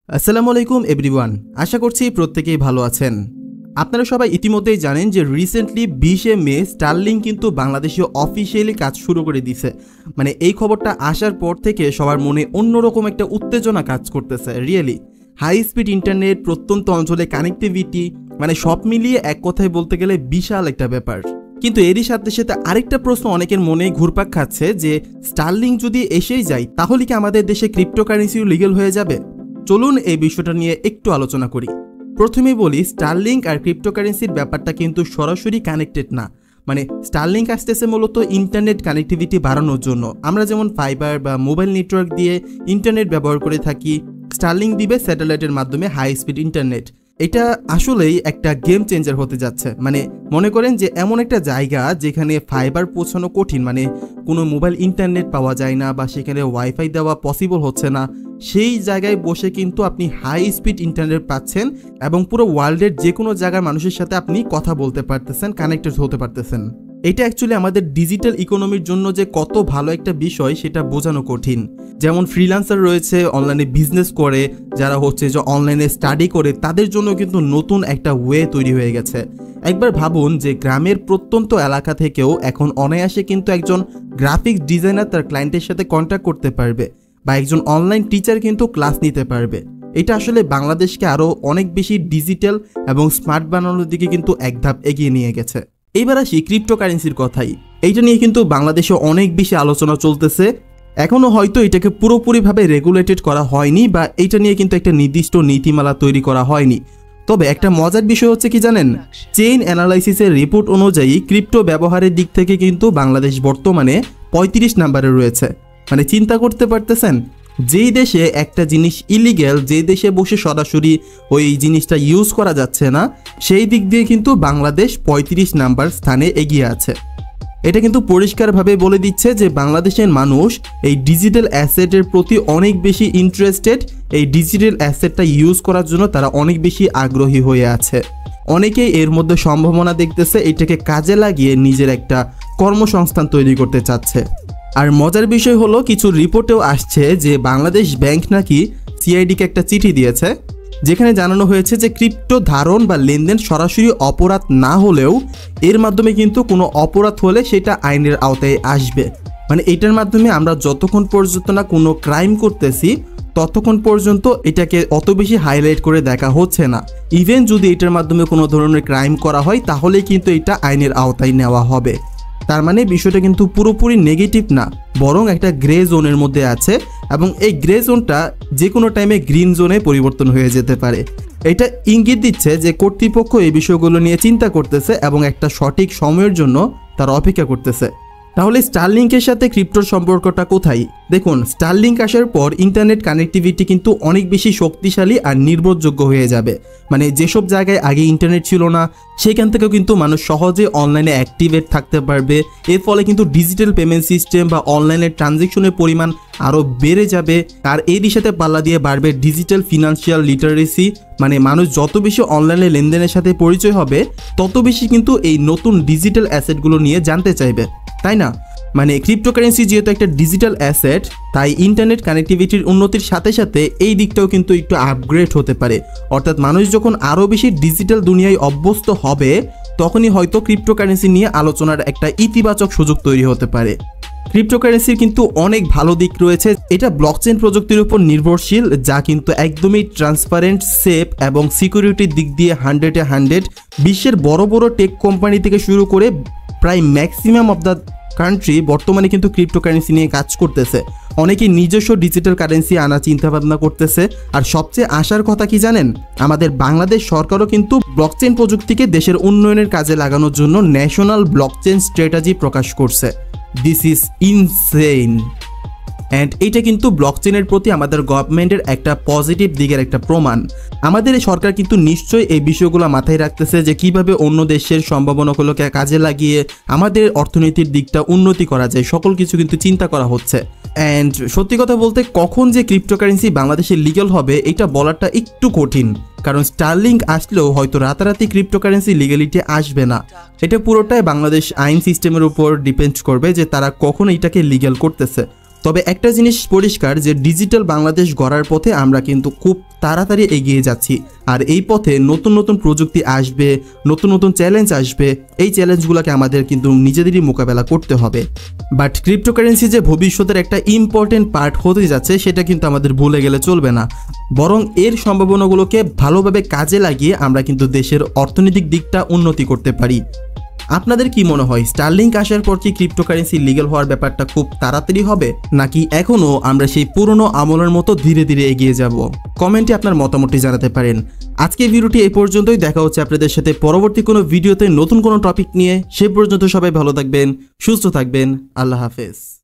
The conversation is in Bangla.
আসসালামু আলাইকুম এভরিওয়ান, আশা করছি প্রত্যেকেই ভালো আছেন। আপনারা সবাই ইতিমধ্যেই জানেন যে রিসেন্টলি 20 মে স্টারলিংক কিন্তু বাংলাদেশে অফিসিয়ালি কাজ শুরু করে দিয়েছে। মানে এই খবরটা আসার পর থেকে সবার মনে অন্যরকম একটা উত্তেজনা কাজ করতেছে। রিয়েলি হাই স্পিড ইন্টারনেট, প্রত্যন্ত অঞ্চলে কানেক্টিভিটি, মানে সব মিলিয়ে এক কথায় বলতে গেলে বিশাল একটা ব্যাপার। কিন্তু এরই সাথে সাথে আরেকটা প্রশ্ন অনেকের মনেই ঘুরপাক খাচ্ছে যে স্টারলিংক যদি এসেই যায় তাহলে কি আমাদের দেশে ক্রিপ্টোকারেন্সিও লিগ্যাল হয়ে যাবে? চলুন এই বিষয়টা নিয়ে একটু আলোচনা করি। প্রথমেই বলি, স্টারলিংক আর ক্রিপ্টোকারেন্সির ব্যাপারটা কিন্তু সরাসরি কানেক্টেড না। মানে স্টারলিংক আসতেছে মূলত ইন্টারনেট কানেক্টিভিটি বাড়ানোর জন্য। আমরা যেমন ফাইবার বা মোবাইল নেটওয়ার্ক দিয়ে ইন্টারনেট ব্যবহার করে থাকি, স্টারলিংক দিবে স্যাটেলাইটের মাধ্যমে হাই স্পিড ইন্টারনেট। এটা আসলেই একটা গেম চেঞ্জার হতে যাচ্ছে। মানে মনে করেন যে এমন একটা জায়গা যেখানে ফাইবার পৌঁছানো কঠিন, মানে কোনো মোবাইল ইন্টারনেট পাওয়া যায় না বা সেখানে ওয়াইফাই দেওয়া পসিবল হচ্ছে না, সেই জায়গায় বসে কিন্তু আপনি হাই স্পিড ইন্টারনেট পাচ্ছেন এবং পুরো ওয়ার্ল্ডের যে কোনো জায়গার মানুষের সাথে আপনি কথা বলতে পারতেছেন, কানেক্টেড হতে পারতেছেন। এটা অ্যাকচুয়ালি আমাদের ডিজিটাল ইকোনমির জন্য যে কত ভালো একটা বিষয় সেটা বোঝানো কঠিন। যেমন ফ্রিল্যান্সার রয়েছে, অনলাইনে বিজনেস করে, যারা হচ্ছে যে অনলাইনে স্টাডি করে, তাদের জন্য কিন্তু নতুন একটা ওয়ে তৈরি হয়ে গেছে। একবার ভাবুন যে গ্রামের প্রত্যন্ত এলাকা থেকেও এখন অনায়াসে কিন্তু একজন গ্রাফিক্স ডিজাইনার তার ক্লায়েন্টের সাথে কন্ট্যাক্ট করতে পারবে বা একজন অনলাইন টিচার কিন্তু ক্লাস নিতে পারবে। এটা আসলে বাংলাদেশকে আরও অনেক বেশি ডিজিটাল এবং স্মার্ট বানানোর দিকে কিন্তু এক ধাপ এগিয়ে নিয়ে গেছে। এবার আসি ক্রিপ্টোকারেন্সির কথাই। এইটা নিয়ে কিন্তু বাংলাদেশে অনেক বেশি আলোচনা চলতেছে। এখনও হয়তো এটাকে পুরোপুরিভাবে রেগুলেটেড করা হয়নি বা এইটা নিয়ে কিন্তু একটা নির্দিষ্ট নীতিমালা তৈরি করা হয়নি। তবে একটা মজার বিষয় হচ্ছে কি জানেন, চেইন অ্যানালাইসিসের রিপোর্ট অনুযায়ী ক্রিপ্টো ব্যবহারের দিক থেকে কিন্তু বাংলাদেশ বর্তমানে 35 নম্বরে রয়েছে। মানে চিন্তা করতে পারতেছেন, যেই দেশে একটা জিনিস ইলিগ্যাল, যেই দেশে বসে সরাসরি ওই জিনিসটা ইউজ করা যাচ্ছে না, সেই দিক দিয়ে কিন্তু বাংলাদেশ 35 নাম্বার স্থানে এগিয়ে আছে। এটা কিন্তু পরিষ্কারভাবে বলে দিচ্ছে যে বাংলাদেশের মানুষ এই ডিজিটাল অ্যাসেটের প্রতি অনেক বেশি ইন্টারেস্টেড, এই ডিজিটাল অ্যাসেটটা ইউজ করার জন্য তারা অনেক বেশি আগ্রহী হয়ে আছে। অনেকেই এর মধ্যে সম্ভাবনা দেখতেছে, এটাকে কাজে লাগিয়ে নিজের একটা কর্মসংস্থান তৈরি করতে চাচ্ছে। আর মজার বিষয় হলো, কিছু রিপোর্টেও আসছে যে বাংলাদেশ ব্যাংক নাকি সিআইডিকে একটা চিঠি দিয়েছে, যেখানে জানানো হয়েছে যে ক্রিপ্টো ধারণ বা লেনদেন সরাসরি অপরাধ না হলেও এর মাধ্যমে কিন্তু কোনো অপরাধ হলে সেটা আইনের আওতায় আসবে। মানে এটার মাধ্যমে আমরা যতক্ষণ পর্যন্ত না কোনো ক্রাইম করতেছি ততক্ষণ পর্যন্ত এটাকে অত বেশি হাইলাইট করে দেখা হচ্ছে না। ইভেন যদি এটার মাধ্যমে কোনো ধরনের ক্রাইম করা হয় তাহলে কিন্তু এটা আইনের আওতায় নেওয়া হবে। তার মানে বিষয়টা কিন্তু পুরোপুরি নেগেটিভ না, বরং একটা গ্রে জোনের মধ্যে আছে এবং এই গ্রে জোনটা যে কোনো টাইমে গ্রিন জোনে পরিবর্তন হয়ে যেতে পারে। এটা ইঙ্গিত দিচ্ছে যে কর্তৃপক্ষ এই বিষয়গুলো নিয়ে চিন্তা করতেছে এবং একটা সঠিক সময়ের জন্য তারা অপেক্ষা করতেছে। তাহলে স্টারলিংকের সাথে ক্রিপ্টোর সম্পর্কটা কোথায়? দেখুন, স্টারলিংক আসার পর ইন্টারনেট কানেক্টিভিটি কিন্তু অনেক বেশি শক্তিশালী আর নির্ভরযোগ্য হয়ে যাবে। মানে যেসব জায়গায় আগে ইন্টারনেট ছিল না সেখান থেকেও কিন্তু মানুষ সহজে অনলাইনে অ্যাক্টিভেট থাকতে পারবে। এর ফলে কিন্তু ডিজিটাল পেমেন্ট সিস্টেম বা অনলাইনের ট্রানজ্যাকশনের পরিমাণ আরও বেড়ে যাবে। আর এরই সাথে পাল্লা দিয়ে বাড়বে ডিজিটাল ফিনান্সিয়াল লিটারেসি। মানে মানুষ যত বেশি অনলাইনে লেনদেনের সাথে পরিচয় হবে তত বেশি কিন্তু এই নতুন ডিজিটাল অ্যাসেটগুলো নিয়ে জানতে চাইবে, তাই না? মানে ক্রিপ্টোকারেন্সি যেহেতু একটা ডিজিটাল অ্যাসেট, তাই ইন্টারনেট কানেক্টিভিটির উন্নতির সাথে সাথে এই দিকটাও কিন্তু একটু আপগ্রেড হতে পারে। অর্থাৎ মানুষ যখন আরও বেশি ডিজিটাল দুনিয়ায় অভ্যস্ত হবে তখনই হয়তো ক্রিপ্টোকারেন্সি নিয়ে আলোচনার একটা ইতিবাচক সুযোগ তৈরি হতে পারে। ক্রিপ্টোকারেন্সির কিন্তু অনেক ভালো দিক রয়েছে। এটা ব্লকচেন প্রযুক্তির উপর নির্ভরশীল, যা কিন্তু একদমই ট্রান্সপারেন্ট, সেফ এবং সিকিউরিটির দিক দিয়ে 100-এ 100। বিশ্বের বড় বড় টেক কোম্পানি থেকে শুরু করে প্রায় ম্যাক্সিমাম অফ দ্য কান্ট্রি বর্তমানে কিন্তু ক্রিপ্টোকারেন্সি নিয়ে কাজ করতেছে। অনেকেই নিজস্ব ডিজিটাল কারেন্সি আনার চিন্তাভাবনা করতেছে। আর সবচেয়ে আশার কথা কি জানেন, আমাদের বাংলাদেশ সরকারও কিন্তু ব্লকচেন প্রযুক্তিকে দেশের উন্নয়নের কাজে লাগানোর জন্য ন্যাশনাল ব্লকচেন স্ট্র্যাটেজি প্রকাশ করছে। This is insane. অ্যান্ড এইটা কিন্তু ব্লকচেনের প্রতি আমাদের গভর্নমেন্টের একটা পজিটিভ দিকের একটা প্রমাণ। আমাদের এই সরকার কিন্তু নিশ্চয়ই এই বিষয়গুলো মাথায় রাখতেছে যে কিভাবে অন্য দেশের সম্ভাবনাগুলোকে কাজে লাগিয়ে আমাদের অর্থনীতির দিকটা উন্নতি করা যায়, সকল কিছু কিন্তু চিন্তা করা হচ্ছে। অ্যান্ড সত্যি কথা বলতে কখন যে ক্রিপ্টোকারেন্সি বাংলাদেশে লিগ্যাল হবে এটা বলাটা একটু কঠিন, কারণ স্টারলিংক আসলেও হয়তো রাতারাতি ক্রিপ্টোকারেন্সি লিগ্যালিটি আসবে না। এটা পুরোটাই বাংলাদেশ আইন সিস্টেমের উপর ডিপেন্ড করবে যে তারা কখন এইটাকে লিগ্যাল করতেছে। তবে একটা জিনিস পরিষ্কার যে ডিজিটাল বাংলাদেশ গড়ার পথে আমরা কিন্তু খুব তাড়াতাড়ি এগিয়ে যাচ্ছি। আর এই পথে নতুন নতুন প্রযুক্তি আসবে, নতুন নতুন চ্যালেঞ্জ আসবে। এই চ্যালেঞ্জগুলোকে আমাদের কিন্তু নিজেদেরই মোকাবেলা করতে হবে। বাট ক্রিপ্টোকারেন্সি যে ভবিষ্যতের একটা ইম্পর্টেন্ট পার্ট হতে যাচ্ছে সেটা কিন্তু আমাদের ভুলে গেলে চলবে না, বরং এর সম্ভাবনাগুলোকে ভালোভাবে কাজে লাগিয়ে আমরা কিন্তু দেশের অর্থনৈতিক দিকটা উন্নতি করতে পারি। আপনাদের কি মনে হয় স্টারলিংক আসার পর কি ক্রিপ্টোকারেন্সি লিগ্যাল হওয়ার ব্যাপারটা খুব তাড়াতাড়ি হবে, নাকি এখনও আমরা সেই পুরনো আমলের মতো ধীরে ধীরে এগিয়ে যাব? কমেন্টে আপনার মতামতটি জানাতে পারেন। আজকের ভিডিওটি এই পর্যন্তই। দেখা হচ্ছে আপনাদের সাথে পরবর্তী কোনো ভিডিওতে নতুন কোনো টপিক নিয়ে। সে পর্যন্ত সবাই ভালো থাকবেন, সুস্থ থাকবেন। আল্লাহ হাফেজ।